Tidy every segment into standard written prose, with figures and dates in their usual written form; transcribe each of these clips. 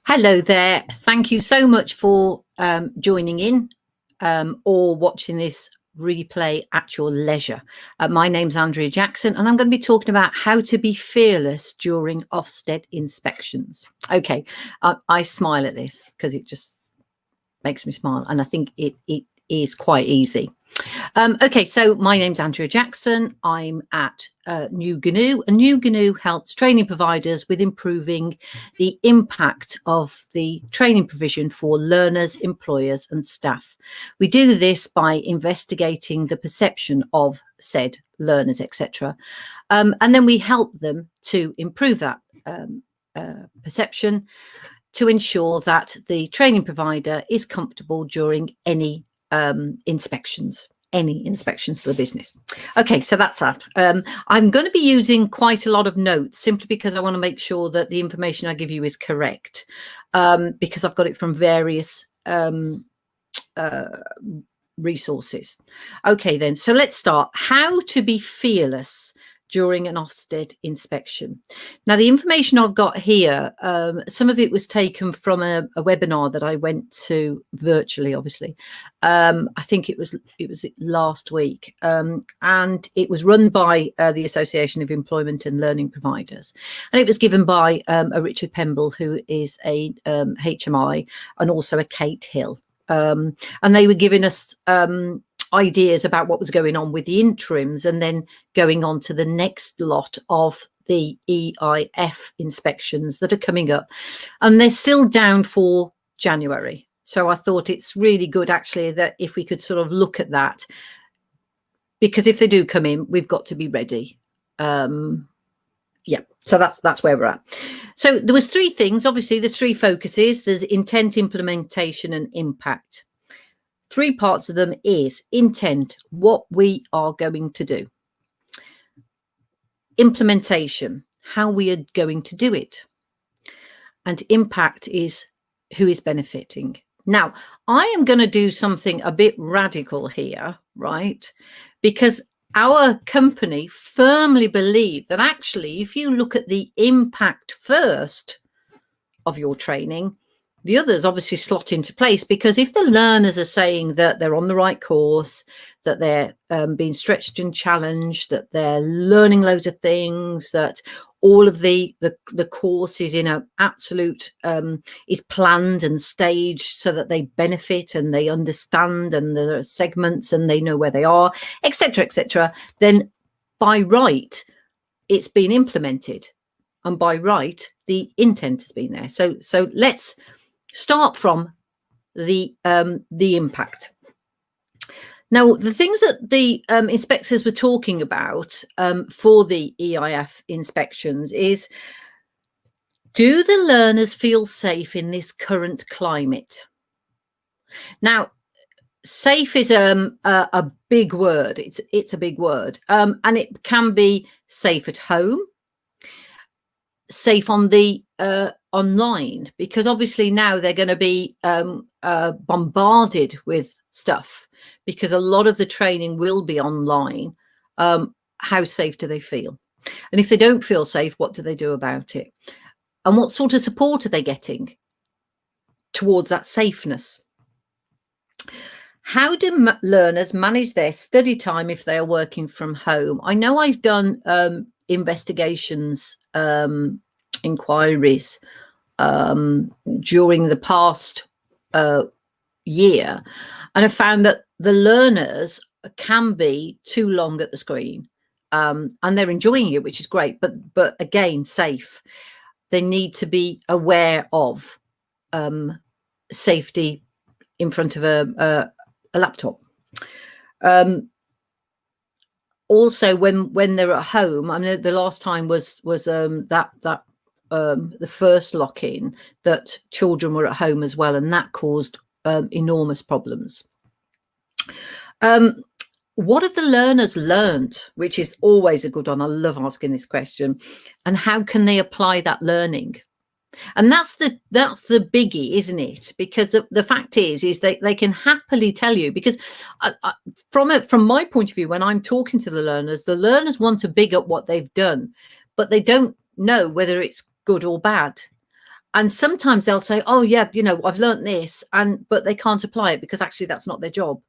Hello there. Thank you so much for joining in or watching this replay at your leisure. My name's Andrea Jackson, and I'm going to be talking about how to be fearless during Ofsted inspections. Okay, I smile at this because it just makes me smile, and I think it is quite easy. Okay, so my name's Andrea Jackson. I'm at Nu-Gnu, and Nu-Gnu helps training providers with improving the impact of the training provision for learners, employers and staff. We do this by investigating the perception of said learners, etc. And then we help them to improve that perception to ensure that the training provider is comfortable during any inspections for the business. Okay, so that's that. I'm going to be using quite a lot of notes simply because I want to make sure that the information I give you is correct, because I've got it from various resources. Okay, then, so let's start. How to be fearless during an Ofsted inspection. Now, the information I've got here, some of it was taken from a webinar that I went to virtually, obviously. I think it was last week, and it was run by the Association of Employment and Learning Providers, and it was given by a Richard Pemble, who is a HMI and also a Kate Hill, and they were giving us ideas about what was going on with the interims and then going on to the next lot of the EIF inspections that are coming up, and they're still down for January. So I thought it's really good actually that if we could sort of look at that, because if they do come in, we've got to be ready. Yeah, so that's where we're at. So there was three things. Obviously there's three focuses. There's intent, implementation and impact. Three parts of them is intent, what we are going to do. Implementation, how we are going to do it. And impact is who is benefiting. Now, I am going to do something a bit radical here, right? Because our company firmly believe that actually, if you look at the impact first of your training, the others obviously slot into place, because if the learners are saying that they're on the right course, that they're being stretched and challenged, that they're learning loads of things, that all of the course is in an absolute is planned and staged so that they benefit and they understand and there are segments and they know where they are, etc., then by right it's been implemented, and by right the intent has been there. So let's start from the impact. Now, the things that the inspectors were talking about for the EIF inspections is, do the learners feel safe in this current climate? Now, safe is a big word. It's a big word, and it can be safe at home, safe on the online, because obviously now they're going to be bombarded with stuff because a lot of the training will be online. How safe do they feel? And if they don't feel safe, what do they do about it? And what sort of support are they getting towards that safeness? How do learners manage their study time if they are working from home? I know I've done investigations, inquiries during the past year, and I found that the learners can be too long at the screen, and they're enjoying it, which is great, but again, safe. They need to be aware of safety in front of a laptop. Also, when they're at home, I mean, the last time was the first lock-in, that children were at home as well, and that caused enormous problems. What have the learners learned, which is always a good one? I love asking this question. And how can they apply that learning? And that's the biggie, isn't it? Because the fact is they can happily tell you, because from my point of view, when I'm talking to the learners want to big up what they've done, but they don't know whether it's good or bad. And sometimes they'll say, oh yeah, you know, I've learned this, but they can't apply it because actually that's not their job,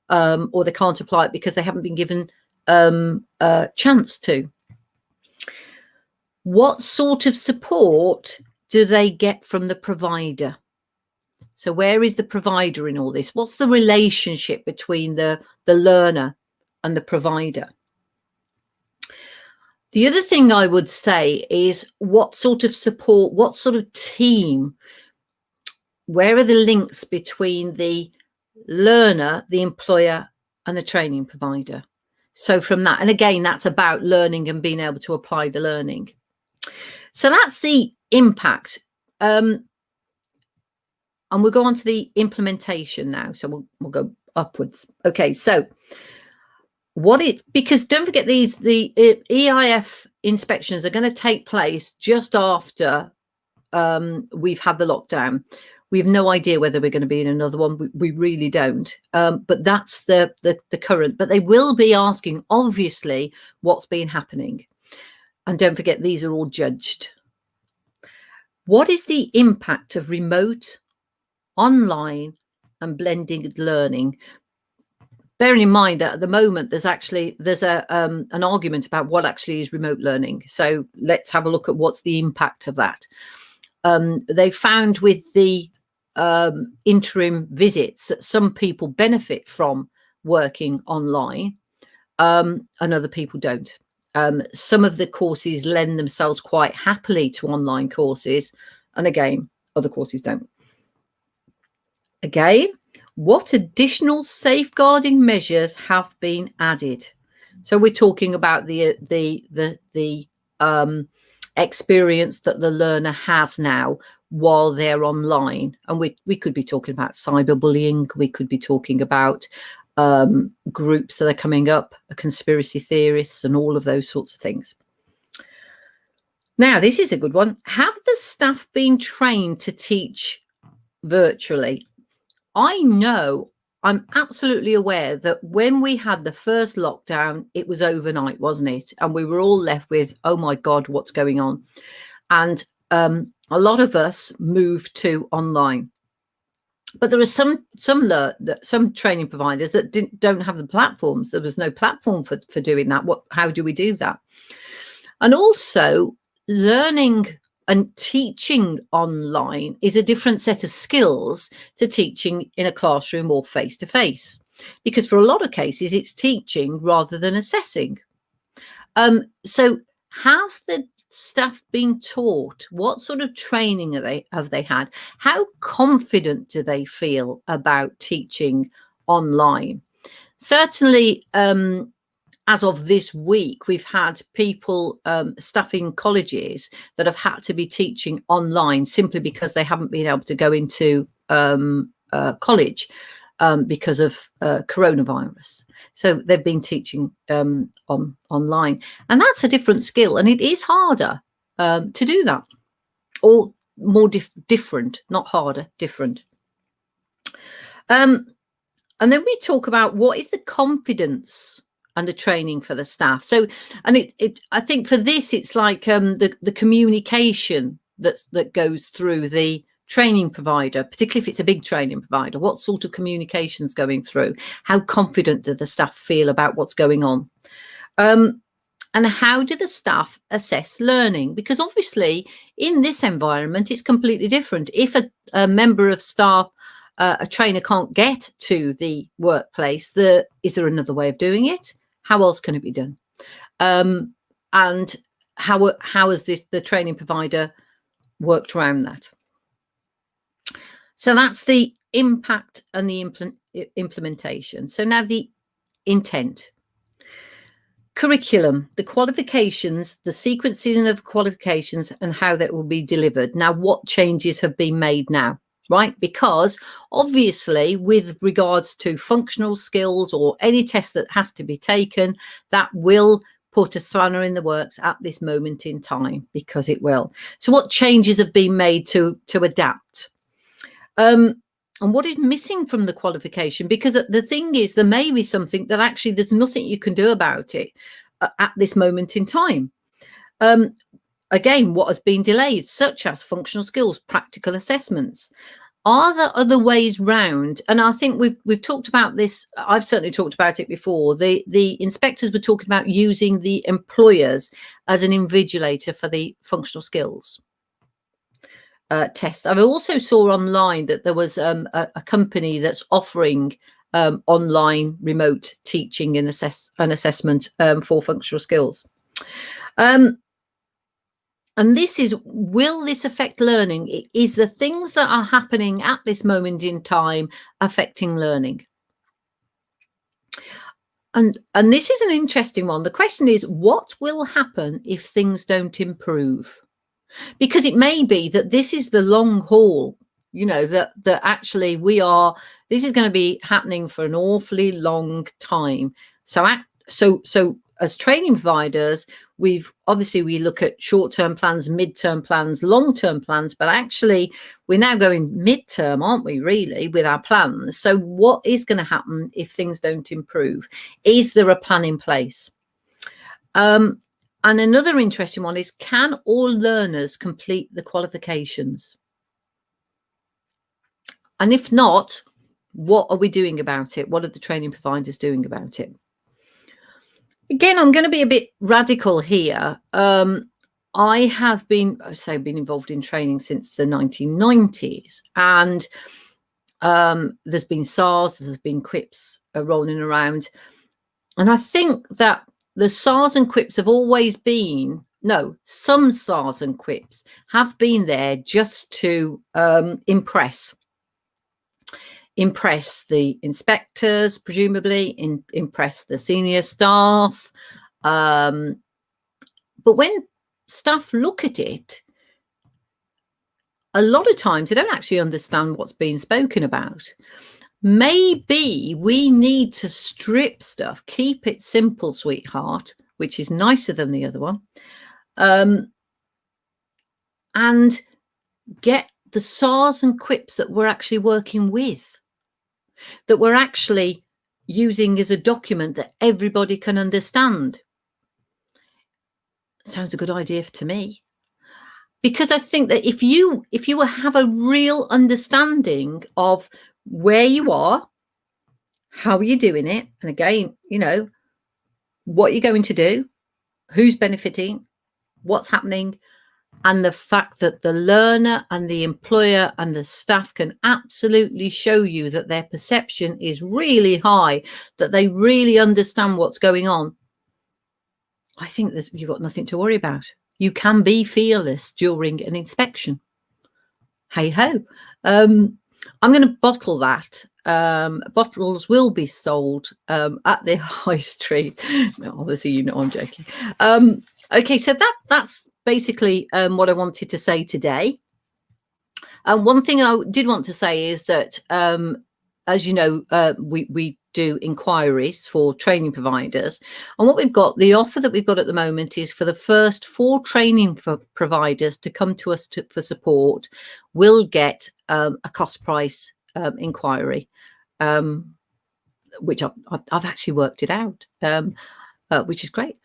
or they can't apply it because they haven't been given a chance to. What sort of support do they get from the provider? So where is the provider in all this? What's the relationship between the learner and the provider? The other thing I would say is what sort of support, what sort of team, where are the links between the learner, the employer, and the training provider? So from that, and again, that's about learning and being able to apply the learning. So that's the impact. And we'll go on to the implementation now. So we'll go upwards. Okay, so because don't forget the EIF inspections are going to take place just after we've had the lockdown. We have no idea whether we're going to be in another one. We really don't. But that's the current. But they will be asking, obviously, what's been happening. And don't forget, these are all judged. What is the impact of remote, online, and blended learning? Bearing in mind that at the moment there's an argument about what actually is remote learning. So let's have a look at what's the impact of that. They found with the interim visits that some people benefit from working online, and other people don't. Some of the courses lend themselves quite happily to online courses, and again, other courses don't. Again, what additional safeguarding measures have been added? So we're talking about the experience that the learner has now while they're online, and we could be talking about cyberbullying. We could be talking about groups that are coming up, conspiracy theorists, and all of those sorts of things. Now, this is a good one. Have the staff been trained to teach virtually? I know, I'm absolutely aware that when we had the first lockdown, it was overnight, wasn't it? And we were all left with, oh my God, what's going on? And a lot of us moved to online. But there are some training providers that don't have the platforms. There was no platform for doing that. How do we do that? And also, learning and teaching online is a different set of skills to teaching in a classroom or face-to-face, because for a lot of cases, it's teaching rather than assessing. So have the staff been taught? What sort of training have they had? How confident do they feel about teaching online? Certainly, as of this week, we've had people staffing colleges that have had to be teaching online simply because they haven't been able to go into college because of coronavirus. So they've been teaching online, and that's a different skill, and it is harder to do that, or more different, not harder, different. And then we talk about what is the confidence and the training for the staff. So, and I think for this, it's like the communication that goes through the training provider, particularly if it's a big training provider. What sort of communication's going through? How confident do the staff feel about what's going on? And how do the staff assess learning? Because obviously in this environment, it's completely different. If a member of staff, a trainer can't get to the workplace, is there another way of doing it? How else can it be done? And how has the training provider worked around that? So that's the impact and the implementation. So now the intent. Curriculum, the qualifications, the sequencing of qualifications, and how that will be delivered. Now, what changes have been made now, right? Because obviously, with regards to functional skills or any test that has to be taken, that will put a spanner in the works at this moment in time, because it will. So what changes have been made to adapt? And what is missing from the qualification? Because the thing is, there may be something that actually there's nothing you can do about it at this moment in time. again, what has been delayed, such as functional skills, practical assessments. Are there other ways round? And I think we've talked about this. I've certainly talked about it before. The inspectors were talking about using the employers as an invigilator for the functional skills test. I also saw online that there was a company that's offering online remote teaching and assessment for functional skills. And this is, will this affect learning? Is the things that are happening at this moment in time affecting learning? And this is an interesting one. The question is, what will happen if things don't improve? Because it may be that this is the long haul, you know, that actually this is going to be happening for an awfully long time. So as training providers, we look at short-term plans, mid-term plans, long-term plans, but actually we're now going mid-term, aren't we, really, with our plans? So what is going to happen if things don't improve? Is there a plan in place? And another interesting one is, can all learners complete the qualifications? And if not, what are we doing about it? What are the training providers doing about it? Again, I'm going to be a bit radical here. I have been involved in training since the 1990s, and there's been SARS, there's been QIPs rolling around. And I think that the SARS and QIPs have always been, some SARS and QIPs have been there just to impress the inspectors, presumably, impress the senior staff. But when staff look at it, a lot of times they don't actually understand what's being spoken about. Maybe we need to strip stuff, keep it simple, sweetheart, which is nicer than the other one, and get the SARS and QIPs that we're actually working with, that we're actually using as a document that everybody can understand. Sounds a good idea to me. Because I think that if you have a real understanding of where you are, how are you doing it, and again, what you're going to do, who's benefiting, what's happening, and the fact that the learner and the employer and the staff can absolutely show you that their perception is really high, that they really understand what's going on, I think you've got nothing to worry about. You can be fearless during an inspection. Hey ho. I'm going to bottle that. Bottles will be sold at the high street. Obviously, I'm joking. Okay, so that's basically what I wanted to say today. One thing I did want to say is that, as you know, we do inquiries for training providers, and the offer that we've got at the moment is for the first 4 training providers to come to us for support will get a cost price inquiry, which I've actually worked it out, which is great.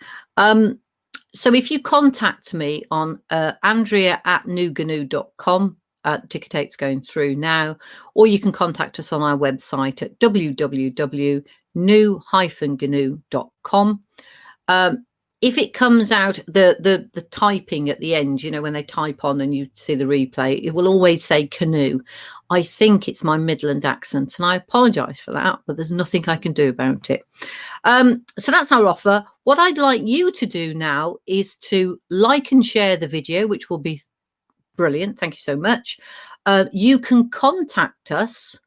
So if you contact me on Andrea@Nu-Gnu.com, ticker tape's going through now, or you can contact us on our website at www.nu-gnu.com. If it comes out, the typing at the end, when they type on and you see the replay, it will always say canoe. I think it's my Midland accent, and I apologise for that, but there's nothing I can do about it. So that's our offer. What I'd like you to do now is to like and share the video, which will be brilliant. Thank you so much. You can contact us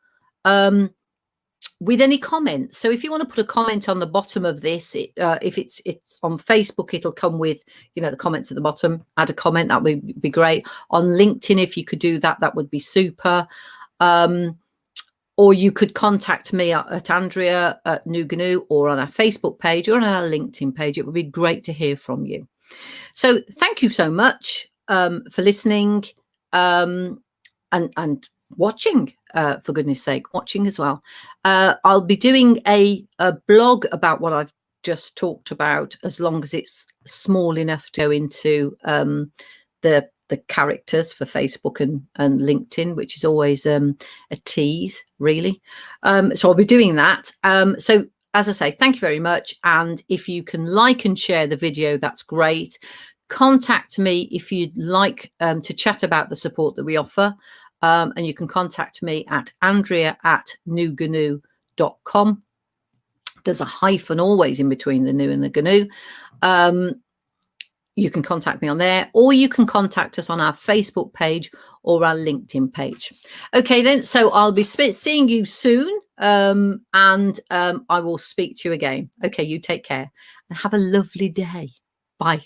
with any comments. So if you want to put a comment on the bottom of this, if it's on Facebook, it'll come with the comments at the bottom. Add a comment, that would be great. On LinkedIn, if you could do that, that would be super. Or you could contact me at Andrea at Nu-Gnu, or on our Facebook page, or on our LinkedIn page. It would be great to hear from you. So thank you so much for listening and watching, for goodness sake, watching as well. I'll be doing a blog about what I've just talked about, as long as it's small enough to go into the characters for Facebook and LinkedIn, which is always a tease, really. So I'll be doing that. So as I say, thank you very much. And if you can like and share the video, that's great. Contact me if you'd like to chat about the support that we offer. And you can contact me at andrea@Nu-Gnu.com. There's a hyphen always in between the new and the GNU. You can contact me on there, or you can contact us on our Facebook page or our LinkedIn page. Okay, then. So I'll be seeing you soon, and I will speak to you again. Okay, you take care and have a lovely day. Bye.